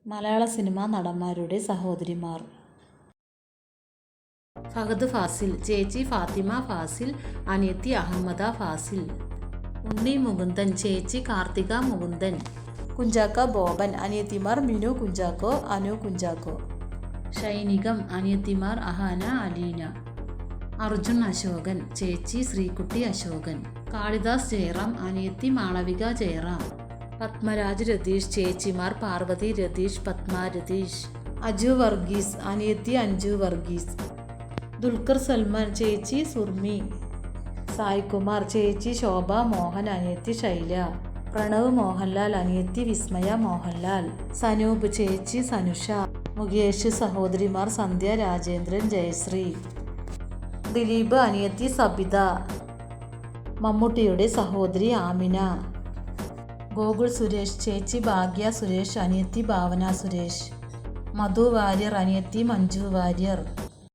മലയാള cinema നടന്മാരുടെ സഹോദരിമാർ. ഫഹദ് ഫാസിൽ, ചേച്ചി ഫാത്തിമ ഫാസിൽ, അനിയത്തി അഹമ്മദ ഫാസിൽ. ഉണ്ണി മുകുന്ദൻ, ചേച്ചി കാർത്തിക മുകുന്ദൻ. കുഞ്ചാക്ക ബോബൻ, അനിയത്തിമാർ മിനു കുഞ്ചാക്കോ, അനു കുഞ്ചാക്കോ. ഷൈനികം, അനിയത്തിമാർ അഹാന അലീന. അർജുൻ അശോകൻ, ചേച്ചി ശ്രീകുട്ടി അശോകൻ. കാളിദാസ് ജയറാം, അനിയത്തി മാളവിക ജയറാം. പത്മരാജ് രതീഷ്, ചേച്ചിമാർ പാർവതി രതീഷ്, പത്മ രതീഷ്. അജു വർഗീസ്, അനിയത്തി അഞ്ജു വർഗീസ്. ദുൽഖർ സൽമാൻ, ചേച്ചി സുർമി. സായ്കുമാർ, ചേച്ചി ശോഭ മോഹൻ, അനിയത്തി ശൈല. പ്രണവ് മോഹൻലാൽ, അനിയത്തി വിസ്മയ മോഹൻലാൽ. സനൂപ്, ചേച്ചി സനുഷ. മുകേഷ്, സഹോദരിമാർ സന്ധ്യ രാജേന്ദ്രൻ, ജയശ്രീ. ദിലീപ്, അനിയത്തി സബിത. മമ്മൂട്ടിയുടെ സഹോദരി ആമിന. ഗോകുൽ സുരേഷ്, ചേച്ചി ഭാഗ്യ സുരേഷ്, അനിയത്തി ഭാവന സുരേഷ്. മധു വാര്യർ, അനിയത്തി മഞ്ജു വാര്യർ.